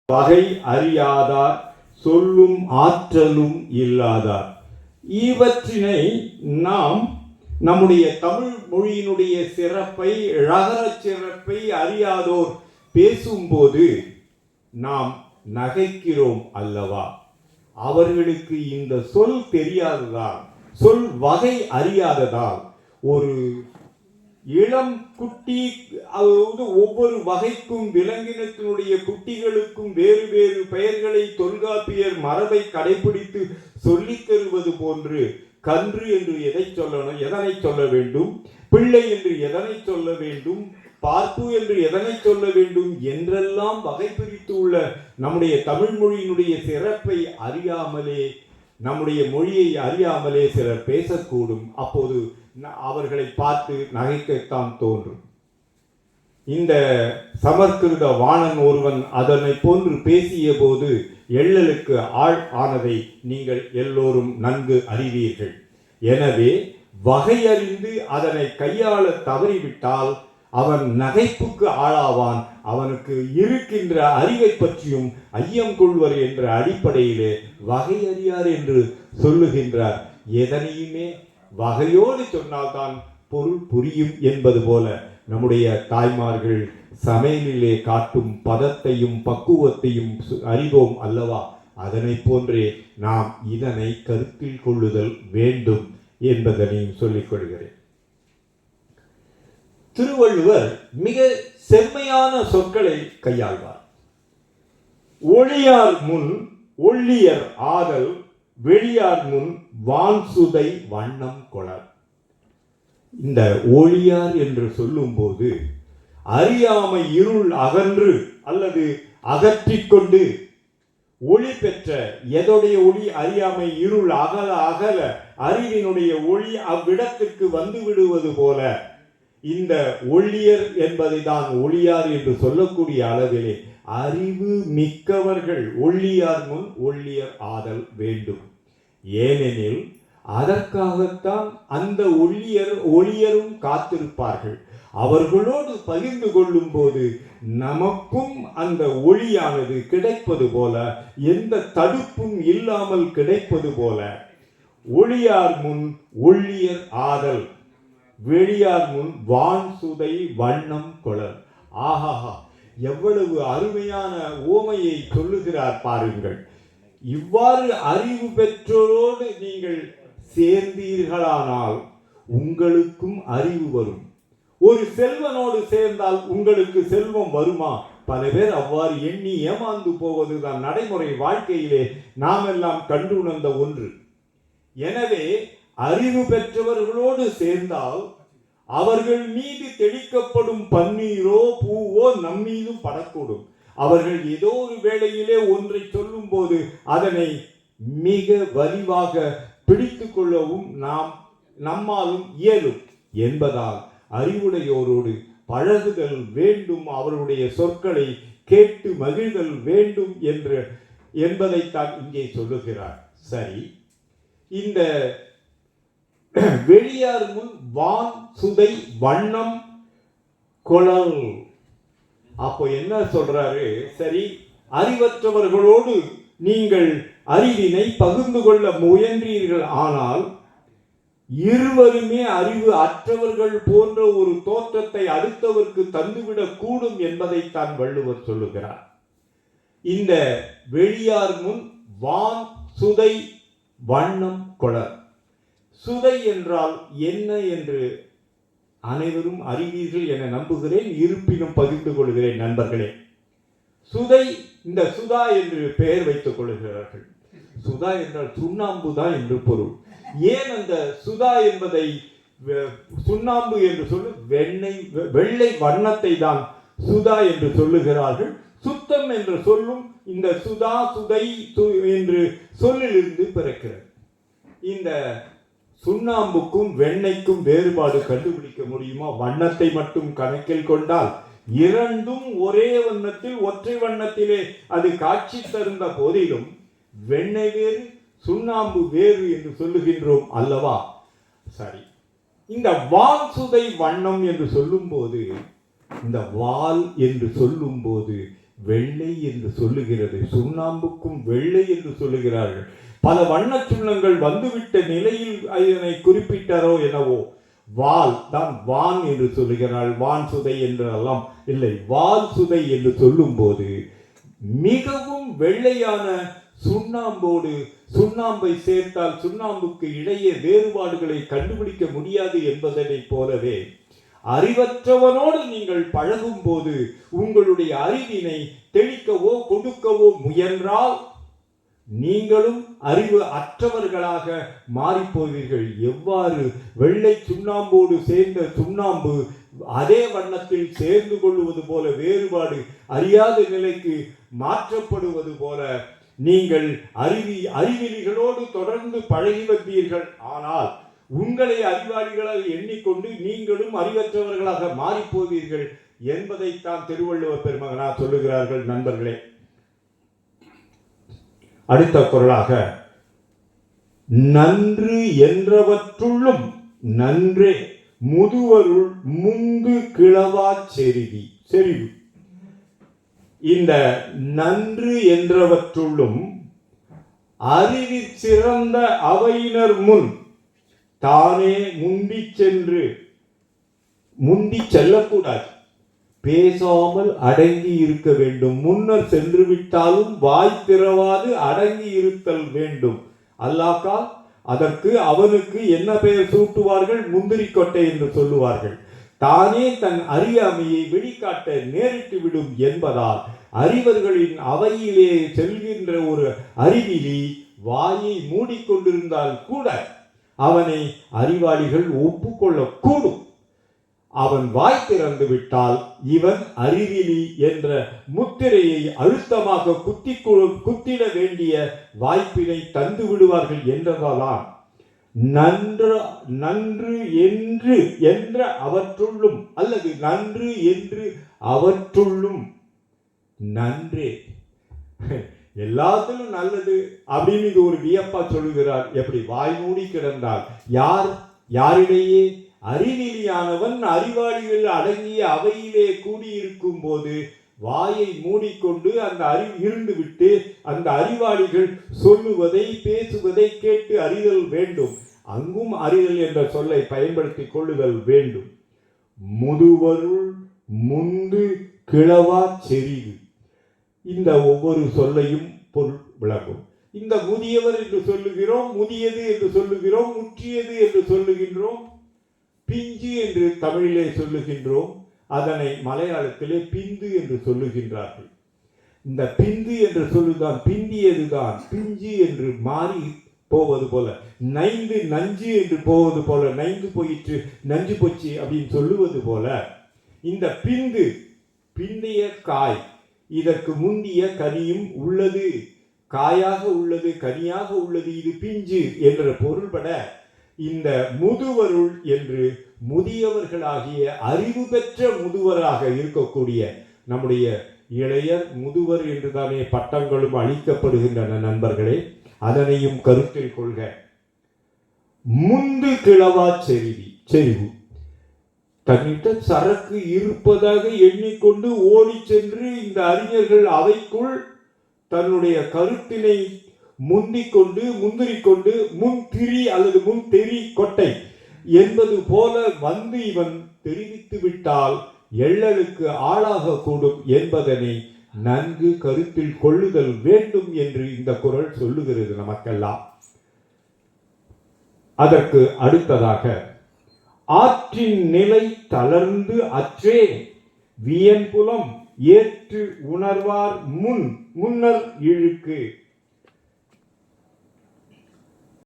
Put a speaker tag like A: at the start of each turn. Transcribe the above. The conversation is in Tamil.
A: வகை அறியாதார், சொல்லும் ஆற்றலும் இல்லாதார். இவற்றினை நாம் நம்முடைய தமிழ் மொழியினுடைய சிறப்பை, ழகர சிறப்பை அறியாதோர் பேசும்போது நாம் நகைக்கிறோம் அல்லவா? அவர்களுக்கு இந்த சொல் தெரியாததால், சொல் வகை அறியாததால், ஒரு இளம் குட்டி, அதாவது ஒவ்வொரு வகைக்கும் விலங்கினத்தினுடைய குட்டிகளுக்கும் வேறு வேறு பெயர்களை தொல்காப்பியர் மரபை கடைபிடித்து சொல்லித் தருவது போன்று, கன்று என்று எதை சொல்லணும், எதனை சொல்ல வேண்டும், பிள்ளை என்று எதனை சொல்ல வேண்டும், பார்ப்பு என்று எதனை சொல்ல வேண்டும் என்றெல்லாம் வகை பிரித்து உள்ள நம்முடைய தமிழ் மொழியினுடைய சிறப்பை அறியாமலே, நம்முடைய மொழியை அறியாமலே சிலர் பேசக்கூடும். அப்போது அவர்களை பார்த்து நகைக்கத்தான் தோன்றும். இந்த சமஸ்கிருத வாணன் ஒருவன் அதனை போன்று பேசிய போது எள்ளலுக்கு ஆள் ஆனதை நீங்கள் எல்லோரும் நன்கு அறிவீர்கள். எனவே வகையறிந்து அதனை கையாள தவறிவிட்டால் அவன் நகைப்புக்கு ஆளாவான். அவனுக்கு இருக்கின்ற அறிவை பற்றியும் ஐயம் கொள்வர் என்ற அடிப்படையிலே வகையறியார் என்று சொல்லுகின்றார். எதனையுமே வகையோடு சொன்னால்தான் பொருள் புரியும் என்பது போல நம்முடைய தாய்மார்கள் சமையலிலே காட்டும் பதத்தையும் பக்குவத்தையும் அறிவோம் அல்லவா? அதனை போன்றே நாம் இதனை கருத்தில் கொள்ளுதல் வேண்டும் என்பதனையும் சொல்லிக் கொள்கிறேன். திருவள்ளுவர் மிக செம்மையான சொற்களை கையாள்வார். ஒளியார் முன் ஒள்ளியர் ஆதல், வெளியார் முன் வான்சுதை வண்ணம் கொளர். இந்த ஒளியார் என்று சொல்லும் போது அறியாமை இருள் அகன்று அல்லது அகற்றிக்கொண்டு ஒளி பெற்ற, எதோடைய ஒளி? அறியாமை இருள் அகல அகல அறிவினுடைய ஒளி அவ்விடத்திற்கு வந்து விடுவது போல இந்த ஒள்ளியர் என்பதை தான் ஒளியார் என்று சொல்லக்கூடிய அளவிலே அறிவு மிக்கவர்கள் ஒள்ளியார் முன் ஒள்ளியர் ஆதல் வேண்டும். ஏனெனில் அதற்காகத்தான் அந்த ஒளியரும் காத்திருப்பார்கள். அவர்களோடு பகிர்ந்து கொள்ளும் போது நமக்கும் அந்த ஒளியானது கிடைப்பது போல, எந்த தடுப்பும் இல்லாமல் கிடைப்பது போல, ஒளியார் முன் ஒள்ளியர் ஆதல், வெளியார் முன் வான் சுதை வண்ணம் கொளர். ஆஹா, எவ்வளவு அருமையான ஓமையை சொல்லுகிறார் பாருங்கள். இவ்வாறு அறிவு பெற்றோரோடு நீங்கள் சேர்ந்தீர்களானால் உங்களுக்கும் அறிவு வரும். ஒரு செல்வனோடு சேர்ந்தால் உங்களுக்கு செல்வம் வருமா? பல பேர் அவ்வாறு எண்ணி ஏமாந்து போவதுதான் நடைமுறை வாழ்க்கையிலே நாம் எல்லாம் கண்டு உணர்ந்த ஒன்று. எனவே அறிவு பெற்றவர்களோடு சேர்ந்தால் அவர்கள் மீது தெளிக்கப்படும் பன்னீரோ பூவோ நம்மீதும் படக்கூடும். அவர்கள் ஏதோ ஒரு வேளையிலே ஒன்றை சொல்லும் போது அதனை மிக வலிவாக பிடித்து கொள்ளவும் நம்மாலும் இயலும் என்பதால் அறிவுடையோரோடு பழகுதல் வேண்டும், அவருடைய சொற்களை கேட்டு மகிழ்தல் வேண்டும் என்பதைத்தான் இங்கே சொல்லுகிறார். சரி, இந்த வெளியார் முன் வான் சுதை வண்ணம் கொளல். அப்போ என்ன சொல்றாரு? சரி, அறிவற்றவர்களோடு நீங்கள் அறிவினை பகிர்ந்து கொள்ள முயன்றீர்கள், ஆனால் இருவருமே அறிவு அற்றவர்கள் போன்ற ஒரு தோற்றத்தை அடுத்தவருக்கு தந்துவிடக் கூடும் என்பதைத்தான் வள்ளுவர் சொல்லுகிறார். இந்த வெளியார் முன் வான் சுதை வண்ணம் கொளர். சுதை என்றால் என்ன என்று அனைவரும் அறிவீர்கள் என நம்புகிறேன். இருப்பினும் பகிர்ந்து கொள்கிறேன் நண்பர்களே. சுதை, இந்த சுதா என்று பெயர் வைத்துக் கொள்கிறார்கள். சுதா என்றால் சுண்ணாம்பு தான் என்று பொருள். ஏன் அந்த சுதா என்பதை சுண்ணாம்பு என்று சொல்லி வெள்ளை வண்ணத்தை தான் சுதா என்று சொல்லுகிறார்கள். சுத்தம் என்று சொல்லும் இந்த சுதா சுதை என்று சொல்லிலிருந்து பிறக்கிறது. இந்த சுண்ணாம்புக்கும் வெண்ணைக்கும் வேறுபாடு கண்டுபிடிக்க முடியுமா? வண்ணத்தை மட்டும் கணக்கில் கொண்டால் இரண்டும் ஒரே வண்ணத்தில், ஒற்றை வண்ணத்திலே அது காட்சி தருந்த போதிலும் வெண்ணெய் வேறு சுண்ணாம்பு வேறு என்று சொல்லுகின்றோம் அல்லவா? சரி, இந்த வால் சுதை வண்ணம் என்று சொல்லும் போது, இந்த வால் என்று சொல்லும் போது வெள்ளை என்று சொல்லுகிறது, சுண்ணாம்புக்கும் வெள்ளை என்று சொல்லுகிறார்கள். பல வண்ண சுண்ணங்கள் வந்துவிட்ட நிலையில் இதனை குறிப்பிட்டாரோ என்னவோ. வால் தான் வான் என்று சொல்லுகிறாள், வான் சுதை என்றெல்லாம் இல்லை, வால் சுதை என்று சொல்லும் போது மிகவும் வெள்ளையான சுண்ணாம்போடு சுண்ணாம்பை சேர்த்தால் சுண்ணாம்புக்கு இடையே வேறுபாடுகளை கண்டுபிடிக்க முடியாது என்பதனை போலவே அறிவற்றவனோடு நீங்கள் பழகும் போது உங்களுடைய அறிவினை தெளிக்கவோ கொடுக்கவோ முயன்றால் நீங்களும் அறிவு அற்றவர்களாக மாறிப்போவீர்கள். எவ்வாறு வெள்ளை சுண்ணாம்போடு சேர்ந்த சுண்ணாம்பு அதே வண்ணத்தில் சேர்ந்து கொள்வது போல வேறுபாடு அறியாத நிலைக்கு மாற்றப்படுவது போல நீங்கள் அறிவிலிகளோடு தொடர்ந்து பழகி வந்தீர்கள். ஆனால் உங்களை அறிவாளிகளாக எண்ணிக்கொண்டு நீங்களும் அறிவற்றவர்களாக மாறிப்போவீர்கள் என்பதைத்தான் திருவள்ளுவர் பெருமகனார் சொல்லுகிறார்கள். நண்பர்களே, அடுத்த குறளாக நன்று என்றவற்றுள்ளும் நன்றே முதுவருள் முந்து கிளவா செறிவு. இந்த நன்று என்றவற்றுள்ளும் அறிவி சிறந்த அவையினர் முன் தானே முந்தி செல்லக்கூடாது, பேசாமல் அடங்கி இருக்க வேண்டும். முன்னர் சென்று விட்டாலும் வாய் திறவாது அடங்கி இருத்தல் வேண்டும். அல்லாக்கால் அதற்கு அவனுக்கு என்ன பெயர் சூட்டுவார்கள்? முந்திரி கொட்டை என்று சொல்லுவார்கள். தானே தன் அறியாமையை வெளிக்காட்ட நேரிட்டு விடும் என்பதால் அறிவர்களின் அவையிலே செல்கின்ற ஒரு அறிவிலி வாயை மூடிக்கொண்டிருந்தால் கூட அவனை அறிவாளிகள் ஒப்புக்கொள்ளக்கூடும். அவன் வாய் திறந்து விட்டால் இவன் அறிவிலி என்ற முத்திரையை அழுத்தமாக குத்திட வேண்டிய வாய்ப்பினை தந்து விடுவார்கள் என்றதால்தான் நன்று என்று என்ற அவற்றுள்ளும் அல்லது நன்று என்று அவற்றுள்ளும் நன்றே எல்லாத்திலும் நல்லது அப்படின்னு இது ஒரு வியப்பா சொல்லுகிறார். எப்படி? வாய் மூடி கிடந்தால் யாரிடையே? அறிவிலியானவன் அறிவாளிகள் அடங்கிய அவையிலே கூடியிருக்கும் போது வாயை மூடிக்கொண்டு அந்த இருந்து விட்டு அந்த அறிவாளிகள் சொல்லுவதை பேசுவதை கேட்டு அறிதல் வேண்டும். அங்கும் அறிதல் என்ற சொல்லை பயன்படுத்திக் கொள்ளுதல் வேண்டும். முதுவருள் முந்து கிளவா செறிவு. இந்த ஒவ்வொரு சொல்லையும் பொருள் விளக்கும். இந்த முதியவர் என்று சொல்லுகிறோம், முதியது என்று சொல்லுகிறோம், முற்றியது என்று சொல்லுகின்றோம், பிஞ்சு என்று தமிழிலே சொல்லுகின்றோம், அதனை மலையாளத்திலே பிந்து என்று சொல்லுகின்றார்கள். இந்த பிந்து என்ற சொல்லுதான் பிந்தியதுதான் பிஞ்சு என்று மாறி போவது போல, நைந்து நஞ்சு என்று போவது போல, நைந்து போயிற்று நஞ்சு போச்சு அப்படின்னு சொல்லுவது போல இந்த பிந்து பிந்திய காய், இதற்கு முந்திய கனியும் உள்ளது, காயாக உள்ளது, கனியாக உள்ளது, இது பிஞ்சு என்ற பொருள்பட இந்த முதுவருள் என்று முதியவர்களாகிய அறிவு பெற்ற முதுவராக இருக்கக்கூடிய நம்முடைய இளையர் முதுவர் என்று தானே பட்டங்களும் அளிக்கப்படுகின்றன நண்பர்களே. அதனையும் கருத்தில் கொள்க. முந்து கிளவா செறிவு. தன்னிட்ட சரக்கு இருப்பதாக எண்ணிக்கொண்டு ஓடி சென்று இந்த அறிஞர்கள் அவைக்குள் தன்னுடைய கருத்தினை முந்திரிக்கொண்டு முன்திரி அல்லது முன்தெரி கொட்டை என்பது போல வந்து இவன் தெரிவித்து விட்டால் எள்ளலுக்கு ஆளாக கூடும் என்பதனை நன்கு கருத்தில் கொள்ளுதல் வேண்டும் என்று இந்த குறள் சொல்லுகிறது நமக்கெல்லாம். அதற்கு அடுத்ததாக ஆற்றின் நிலை தளர்ந்து அற்றே வியன்புலம் ஏற்று உணர்வார் முன்னர் இழுக்கு.